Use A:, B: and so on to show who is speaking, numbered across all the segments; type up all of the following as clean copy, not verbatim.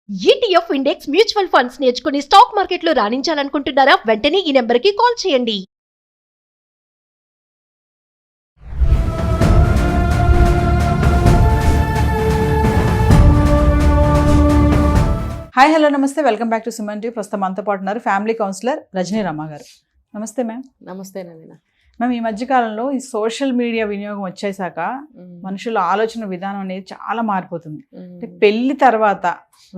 A: ETF index mutual funds నేర్చుకుని stock మార్కెట్లో రాణించాలనుకుంటున్నారా? వెంటనే ఈ నెంబర్కి కాల్ చేయండి.
B: హాయ్ హలో నమస్తే, welcome back to Suman TV. ప్రస్తుతం మనతో పాటు ఉన్నారు ఫ్యామిలీ కౌన్సిలర్ రజనీ రమ గారు. నమస్తే మ్యామ్.
C: నమస్తే నవీన.
B: మ్యామ్, ఈ మధ్యకాలంలో ఈ సోషల్ మీడియా వినియోగం వచ్చేసాక మనుషుల ఆలోచన విధానం అనేది చాలా మారిపోతుంది. అంటే పెళ్లి తర్వాత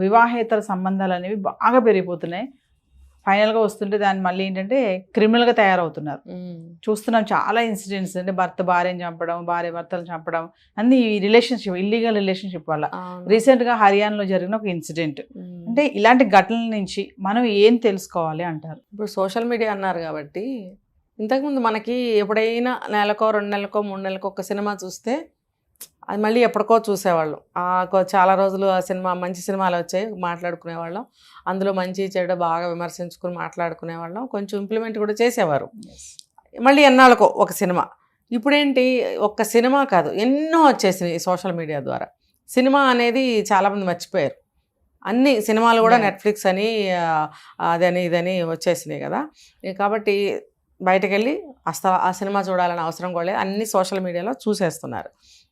B: వివాహేతర సంబంధాలు అనేవి బాగా పెరిగిపోతున్నాయి. ఫైనల్గా వస్తుంటే దాన్ని మళ్ళీ ఏంటంటే క్రిమినల్గా తయారవుతున్నారు. చూస్తున్నాం చాలా ఇన్సిడెంట్స్. అంటే భర్త భార్యను చంపడం, భార్య భర్తను చంపడం, అన్ని రిలేషన్షిప్, ఇల్లీగల్ రిలేషన్షిప్ వల్ల. రీసెంట్గా హర్యానాలో జరిగిన ఒక ఇన్సిడెంట్. అంటే ఇలాంటి ఘటనల నుంచి మనం ఏం తెలుసుకోవాలి అంటారు?
C: ఇప్పుడు సోషల్ మీడియా అన్నారు కాబట్టి, ఇంతకుముందు మనకి ఎప్పుడైనా నెలకో 2 నెలలకో 3 నెలలకో ఒక సినిమా చూస్తే అది మళ్ళీ ఎప్పటికో చూసేవాళ్ళం. చాలా రోజులు ఆ సినిమా, మంచి సినిమాలు వచ్చాయి, మాట్లాడుకునేవాళ్ళం. అందులో మంచి చెడు బాగా విమర్శించుకుని మాట్లాడుకునేవాళ్ళం. కొంచెం ఇంప్లిమెంట్ కూడా చేసేవారు. మళ్ళీ ఎన్నాళ్ళకో ఒక సినిమా. ఇప్పుడేంటి, ఒక్క సినిమా కాదు, ఎన్నో వచ్చేసినాయి సోషల్ మీడియా ద్వారా. సినిమా అనేది చాలామంది మర్చిపోయారు. అన్ని సినిమాలు కూడా నెట్ఫ్లిక్స్ అని అదని ఇదని వచ్చేసినాయి కదా. కాబట్టి బయటకు వెళ్ళి ఆ సినిమా చూడాలని అవసరం కూడా లేదు, అన్ని సోషల్ మీడియాలో చూసేస్తున్నారు.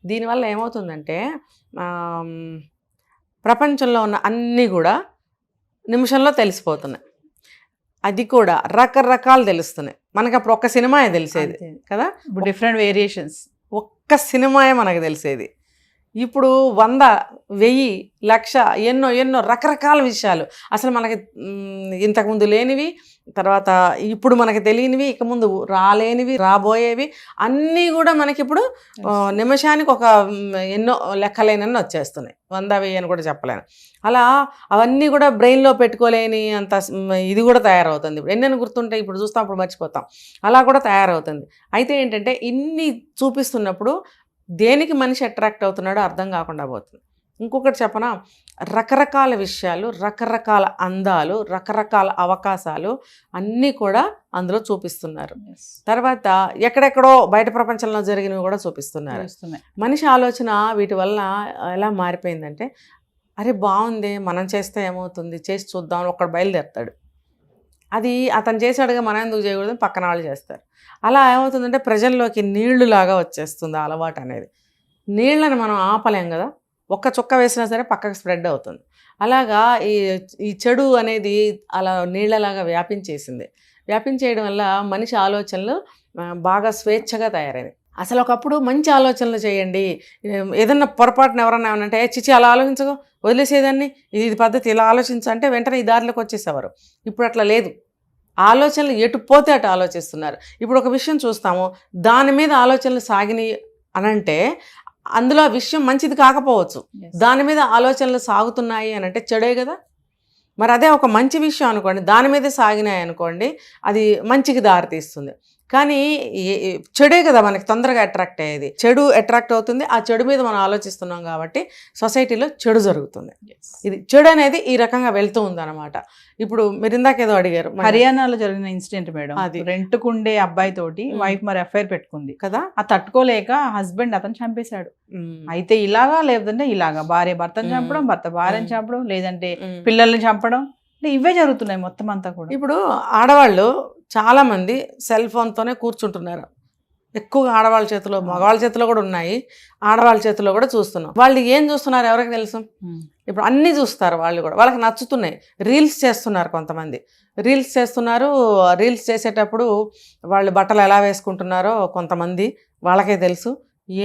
C: దీనివల్ల ఏమవుతుందంటే ప్రపంచంలో ఉన్న అన్నీ కూడా నిమిషంలో తెలిసిపోతున్నాయి. అది కూడా రకరకాలు తెలుస్తున్నాయి. మనకు అప్పుడు ఒక్క సినిమాయే తెలిసేది కదా,
B: డిఫరెంట్ వేరియేషన్స్.
C: ఒక్క సినిమాయే మనకు తెలిసేది. ఇప్పుడు 100, 1000, 1,00,000 ఎన్నో ఎన్నో రకరకాల విషయాలు, అసలు మనకి ఇంతకుముందు లేనివి, తర్వాత ఇప్పుడు మనకి తెలియనివి, ఇక ముందు రాలేనివి, రాబోయేవి అన్నీ కూడా మనకి ఇప్పుడు నిమిషానికి ఒక ఎన్నో లెక్కలేనన్నీ వచ్చేస్తున్నాయి. 100, 1000 అని కూడా చెప్పలేను. అలా అవన్నీ కూడా బ్రెయిన్లో పెట్టుకోలేని అంత ఇది కూడా తయారవుతుంది. ఇప్పుడు ఎన్నెన్ని గుర్తుంటాయి, ఇప్పుడు చూస్తాం, ఇప్పుడు మర్చిపోతాం. అలా కూడా తయారవుతుంది. అయితే ఏంటంటే ఇన్ని చూపిస్తున్నప్పుడు దేనికి మనిషి అట్రాక్ట్ అవుతున్నాడో అర్థం కాకుండా పోతుంది. ఇంకొకటి చెప్పనా, రకరకాల విషయాలు, రకరకాల అందాలు, రకరకాల అవకాశాలు అన్నీ కూడా అందులో చూపిస్తున్నారు. తర్వాత ఎక్కడెక్కడో బయట ప్రపంచంలో జరిగినవి కూడా చూపిస్తున్నారు. మనిషి ఆలోచన వీటి వల్ల ఎలా మారిపోయిందంటే, అరే బాగుంది, మనం చేస్తే ఏమవుతుంది, చేసి చూద్దాం, ఒక్కడు బయలుదేరుతాడు. అది అతను చేసాడుగా, మనం ఎందుకు చేయకూడదు, పక్కన వాళ్ళు చేస్తారు. అలా ఏమవుతుందంటే ప్రజల్లోకి నీళ్లులాగా వచ్చేస్తుంది అలవాటు అనేది. నీళ్ళని మనం ఆపలేం కదా, ఒక్క చుక్క వేసినా సరే పక్కకు స్ప్రెడ్ అవుతుంది. అలాగా ఈ చెడు అనేది అలా నీళ్ళలాగా వ్యాపించేయడం వల్ల మనిషి ఆలోచనలు బాగా స్వేచ్ఛగా తయారైనవి. అసలు ఒకప్పుడు మంచి ఆలోచనలు చేయండి, ఏదన్నా పొరపాటున ఎవరన్నా ఏమనంటే చిచి అలా ఆలోచించకు, వదిలేసేదాన్ని, ఇది పద్ధతి, ఇలా ఆలోచించు అంటే వెంటనే ఈ దారిలోకి వచ్చేసేవారు. ఇప్పుడు అట్లా లేదు. ఆలోచనలు ఎటు పోతే అటు ఆలోచిస్తున్నారు. ఇప్పుడు ఒక విషయం చూస్తాము, దాని మీద ఆలోచనలు సాగినాయి అనంటే అందులో ఆ విషయం మంచిది కాకపోవచ్చు, దాని మీద ఆలోచనలు సాగుతున్నాయి అనంటే చెడే కదా. మరి అదే ఒక మంచి విషయం అనుకోండి, దాని మీదే సాగినాయి అనుకోండి, అది మంచికి దారితీస్తుంది. కానీ చెడే కదా మనకి తొందరగా అట్రాక్ట్ అయ్యేది. చెడు అట్రాక్ట్ అవుతుంది, ఆ చెడు మీద మనం ఆలోచిస్తున్నాం కాబట్టి సొసైటీలో చెడు జరుగుతుంది. ఇది చెడు అనేది ఈ రకంగా వెళ్తూ ఉందన్నమాట. ఇప్పుడు మీరు ఇందాకేదో అడిగారు,
B: హర్యానాలో జరిగిన ఇన్సిడెంట్ మేడం. అది రెంట్కుండే అబ్బాయి తోటి వైఫ్ మరి అఫైర్ పెట్టుకుంది కదా, ఆ తట్టుకోలేక హస్బెండ్ అతను చంపేశాడు. అయితే ఇలాగా, లేదంటే ఇలాగా, భార్య భర్తను చంపడం, భర్త భార్యను చంపడం, లేదంటే పిల్లల్ని చంపడం, ఇవే జరుగుతున్నాయి మొత్తం అంతా కూడా.
C: ఇప్పుడు ఆడవాళ్ళు చాలామంది సెల్ ఫోన్తోనే కూర్చుంటున్నారు. ఎక్కువగా ఆడవాళ్ళ చేతిలో, మగవాళ్ళ చేతిలో కూడా ఉన్నాయి, ఆడవాళ్ళ చేతిలో కూడా చూస్తున్నాం. వాళ్ళు ఏం చూస్తున్నారు ఎవరికి తెలుసు. ఇప్పుడు అన్నీ చూస్తారు వాళ్ళు కూడా, వాళ్ళకి నచ్చుతున్నాయి. రీల్స్ చేస్తున్నారు కొంతమంది, రీల్స్ చేసేటప్పుడు వాళ్ళు బట్టలు ఎలా వేసుకుంటున్నారో కొంతమంది వాళ్ళకే తెలుసు,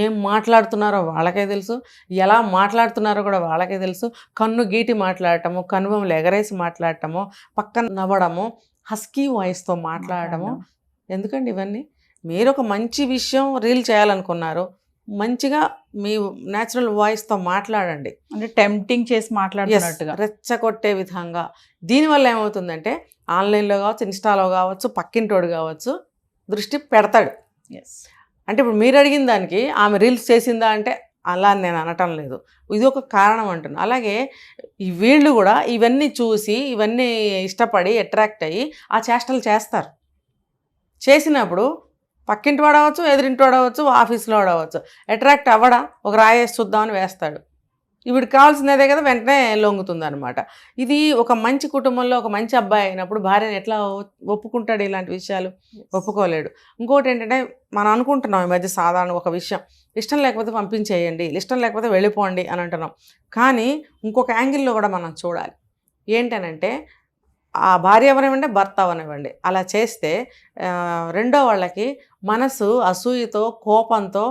C: ఏం మాట్లాడుతున్నారో వాళ్ళకే తెలుసు, ఎలా మాట్లాడుతున్నారో కూడా వాళ్ళకే తెలుసు. కన్ను గీటి మాట్లాడటము, కనుబొమ్మలు ఎగరేసి మాట్లాడటము, పక్కన నవ్వడము, హస్కీ వాయిస్తో మాట్లాడటము. ఎందుకండి ఇవన్నీ? మీరు ఒక మంచి విషయం రీల్ చేయాలనుకున్నారు, మంచిగా మీ న్యాచురల్ వాయిస్తో మాట్లాడండి,
B: అంటే టెంప్టింగ్ చేసి మాట్లాడుతున్నట్టుగా,
C: రెచ్చగొట్టే విధంగా. దీనివల్ల ఏమవుతుందంటే ఆన్లైన్లో కావచ్చు, ఇన్స్టాలో కావచ్చు, పక్కింటోడు కావచ్చు దృష్టి పెడతాడు. అంటే ఇప్పుడు మీరు అడిగిన దానికి ఆమె రీల్స్ చేసిందా అంటే అలా నేను అనటం లేదు, ఇది ఒక కారణం అంటున్నాను. అలాగే వీళ్ళు కూడా ఇవన్నీ చూసి, ఇవన్నీ ఇష్టపడి అట్రాక్ట్ అయ్యి ఆ చేష్టలు చేస్తారు. చేసినప్పుడు పక్కింటి వాడవచ్చు, ఎదురింటి వాడవచ్చు, ఆఫీస్లో వాడవచ్చు, అట్రాక్ట్ అవ్వడా, ఒక రాయేసి చూద్దామని వేస్తాడు. ఈవిడికి కావాల్సిందే కదా, వెంటనే లొంగుతుంది అనమాట. ఇది ఒక మంచి కుటుంబంలో ఒక మంచి అబ్బాయి అయినప్పుడు భార్యను ఎట్లా ఒప్పుకుంటాడు ఇలాంటి విషయాలు? ఒప్పుకోలేడు. ఇంకోటి ఏంటంటే మనం అనుకుంటున్నాం ఈ మధ్య సాధారణ ఒక విషయం, ఇష్టం లేకపోతే పంపించేయండి, ఇష్టం లేకపోతే వెళ్ళిపోండి అని అంటున్నాం. కానీ ఇంకొక యాంగిల్లో కూడా మనం చూడాలి. ఏంటనంటే ఆ భార్య అవనివ్వండి, భర్త అవనివ్వండి, అలా చేస్తే రెండో వాళ్ళకి మనసు అసూయతో, కోపంతో,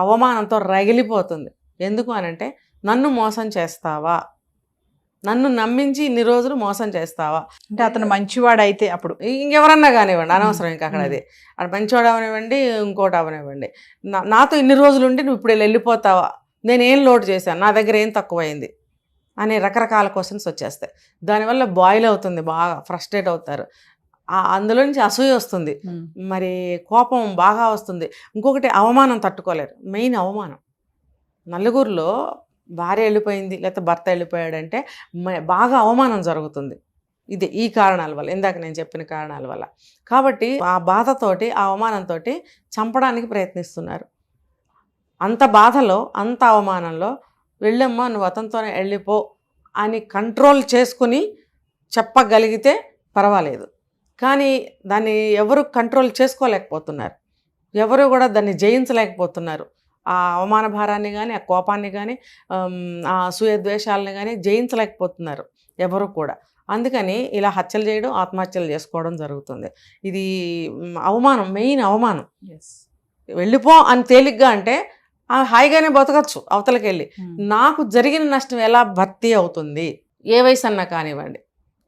C: అవమానంతో రగిలిపోతుంది. ఎందుకు అనంటే నన్ను మోసం చేస్తావా, నన్ను నమ్మించి ఇన్ని రోజులు మోసం చేస్తావా,
B: అంటే అతను మంచివాడైతే అప్పుడు
C: ఇంకెవరన్నా కానివ్వండి, అనవసరం ఇంకా అక్కడ అది మంచివాడు అవనివ్వండి, ఇంకోటి అవనివ్వండి, నాతో ఇన్ని రోజులు ఉండి నువ్వు ఇప్పుడు వెళ్ళిపోతావా, నేనేం లోటు చేశాను, నా దగ్గర ఏం తక్కువైంది అనే రకరకాల క్వశ్చన్స్ వచ్చేస్తాయి. దానివల్ల బాయిల్ అవుతుంది, బాగా ఫ్రస్ట్రేట్ అవుతారు, అందులో నుంచి అసూయ వస్తుంది, మరి కోపం బాగా వస్తుంది. ఇంకొకటి అవమానం తట్టుకోలేరు. మెయిన్ అవమానం. నలుగురిలో భార్య వెళ్ళిపోయింది లేకపోతే భర్త వెళ్ళిపోయాడంటే బాగా అవమానం జరుగుతుంది. ఇది ఈ కారణాల వల్ల, ఇందాక నేను చెప్పిన కారణాల వల్ల. కాబట్టి ఆ బాధతోటి, ఆ అవమానంతో చంపడానికి ప్రయత్నిస్తున్నారు. అంత బాధలో, అంత అవమానంలో వెళ్ళమ్మా నువ్వు అతనితోనే వెళ్ళిపో అని కంట్రోల్ చేసుకుని చెప్పగలిగితే పర్వాలేదు. కానీ దాన్ని ఎవరు కంట్రోల్ చేసుకోలేకపోతున్నారు, ఎవరు కూడా దాన్ని జయించలేకపోతున్నారు. ఆ అవమాన భారాన్ని కానీ, ఆ కోపాన్ని కానీ, ఆ అసూయ ద్వేషాలని కానీ జయించలేకపోతున్నారు ఎవరు కూడా. అందుకని ఇలా హత్యలు చేయడం, ఆత్మహత్యలు చేసుకోవడం జరుగుతుంది. ఇది అవమానం, మెయిన్ అవమానం. వెళ్ళిపో అని తేలిగ్గా అంటే హాయిగానే బతకచ్చు అవతలకి వెళ్ళి. నాకు జరిగిన నష్టం ఎలా భర్తీ అవుతుంది? ఏ వయసు అన్నా కానివ్వండి.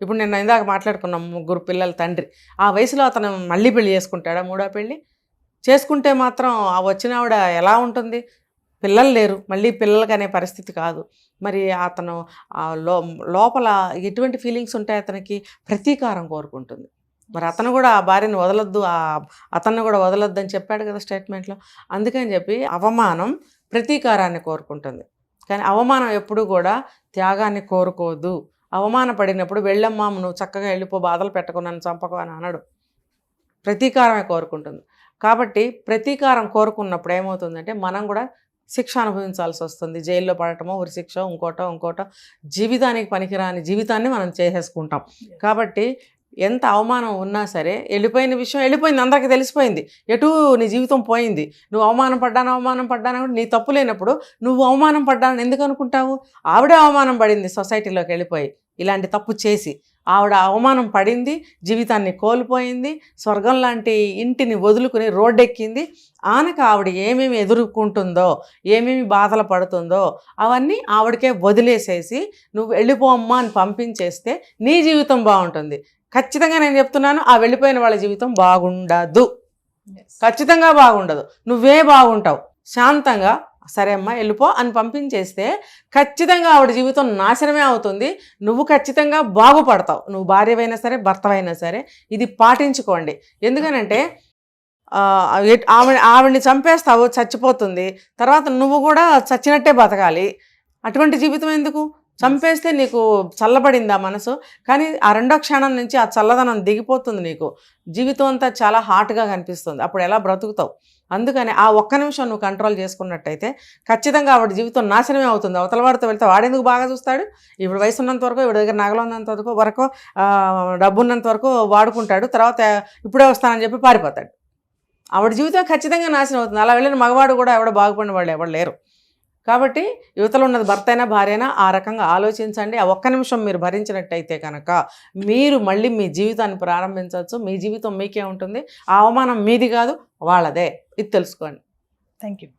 C: ఇప్పుడు నేను ఇందాక మాట్లాడుకున్నాం, 3 పిల్లల తండ్రి. ఆ వయసులో అతను మళ్ళీ పెళ్లి చేసుకుంటాడా? 3వ పెళ్ళి చేసుకుంటే మాత్రం ఆ వచ్చిన ఆవిడ ఎలా ఉంటుంది? పిల్లలు లేరు, మళ్ళీ పిల్లలకి అనే పరిస్థితి కాదు. మరి అతను లోపల ఎటువంటి ఫీలింగ్స్ ఉంటాయి అతనికి? ప్రతీకారం కోరుకుంటుంది. మరి అతను కూడా ఆ భార్యను వదలొద్దు, అతన్ని కూడా వదలొద్దు అని చెప్పాడు కదా స్టేట్మెంట్లో. అందుకని చెప్పి అవమానం ప్రతీకారాన్ని కోరుకుంటుంది. కానీ అవమానం ఎప్పుడు కూడా త్యాగాన్ని కోరుకోదు. అవమానపడినప్పుడు వెళ్ళమ్మా నువ్వు చక్కగా వెళ్ళిపో, బాధలు పెట్టుకో, నన్ను చంపకు అని అనడు. ప్రతీకారమే కోరుకుంటుంది. కాబట్టి ప్రతీకారం కోరుకున్నప్పుడు ఏమవుతుందంటే మనం కూడా శిక్ష అనుభవించాల్సి వస్తుంది. జైల్లో పడటమో, ఉరిశిక్ష, ఇంకోటో జీవితానికి పనికిరాని జీవితాన్ని మనం చేసేసుకుంటాం. కాబట్టి ఎంత అవమానం ఉన్నా సరే వెళ్ళిపోయిన విషయం వెళ్ళిపోయింది, అందరికీ తెలిసిపోయింది, ఎటు నీ జీవితం పోయింది. నువ్వు అవమానం పడ్డాను నీ తప్పు లేనప్పుడు నువ్వు అవమానం పడ్డానని ఎందుకు అనుకుంటావు? ఆవిడే అవమానం పడింది సొసైటీలోకి వెళ్ళిపోయి, ఇలాంటి తప్పు చేసి ఆవిడ అవమానం పడింది, జీవితాన్ని కోల్పోయింది, స్వర్గం లాంటి ఇంటిని వదులుకుని రోడ్డెక్కింది. ఆనక ఆవిడ ఏమేమి ఎదుర్కొంటుందో, ఏమేమి బాధలు పడుతుందో అవన్నీ ఆవిడకే వదిలేసేసి నువ్వు వెళ్ళిపోమ్మా అని పంపించేస్తే నీ జీవితం బాగుంటుంది. ఖచ్చితంగా నేను చెప్తున్నాను, ఆ వెళ్ళిపోయిన వాళ్ళ జీవితం బాగుండదు, ఖచ్చితంగా బాగుండదు. నువ్వే బాగుంటావు. శాంతంగా సరే అమ్మా వెళ్ళిపో అని పంపించేస్తే ఖచ్చితంగా ఆవిడ జీవితం నాశనమే అవుతుంది. నువ్వు ఖచ్చితంగా బాగుపడతావు, నువ్వు భార్యవైనా సరే, భర్తవైనా సరే. ఇది పాటించుకోండి. ఎందుకనంటే ఆవిడ్ని చంపేస్తావు, చచ్చిపోతుంది, తర్వాత నువ్వు కూడా చచ్చినట్టే బతకాలి. అటువంటి జీవితం ఎందుకు? చంపేస్తే నీకు చల్లబడిందా మనసు? కానీ ఆ రెండో క్షణం నుంచి ఆ చల్లదనం దిగిపోతుంది, నీకు జీవితం అంతా చాలా హాట్గా కనిపిస్తుంది. అప్పుడు ఎలా బ్రతుకుతావు? అందుకని ఆ ఒక్క నిమిషం నువ్వు కంట్రోల్ చేసుకున్నట్టయితే ఖచ్చితంగా ఆవిడ జీవితం నాశనమే అవుతుంది. అవతల వాడితో వెళ్తే వాడెందుకు బాగా చూస్తాడు? ఇప్పుడు వయసు ఉన్నంత వరకు, ఇప్పుడు దగ్గర నగలు ఉన్నంత వరకు, డబ్బు ఉన్నంత వరకు వాడుకుంటాడు, తర్వాత ఇప్పుడే వస్తానని చెప్పి పారిపోతాడు. ఆవిడ జీవితం ఖచ్చితంగా నాశనం అవుతుంది. అలా వెళ్ళిన మగవాడు కూడా ఎవడ బాగుపడిన వాళ్ళు ఎవరు లేరు. కాబట్టి యువతలో ఉన్నది భర్త అయినా భార్య అయినా ఆ రకంగా ఆలోచించండి. ఆ ఒక్క నిమిషం మీరు భరించినట్టయితే కనుక మీరు మళ్ళీ మీ జీవితాన్ని ప్రారంభించవచ్చు. మీ జీవితం మీకే ఉంటుంది. ఆ అవమానం మీది కాదు, వాళ్ళదే. ఇది తెలుసుకోండి.
B: Thank you.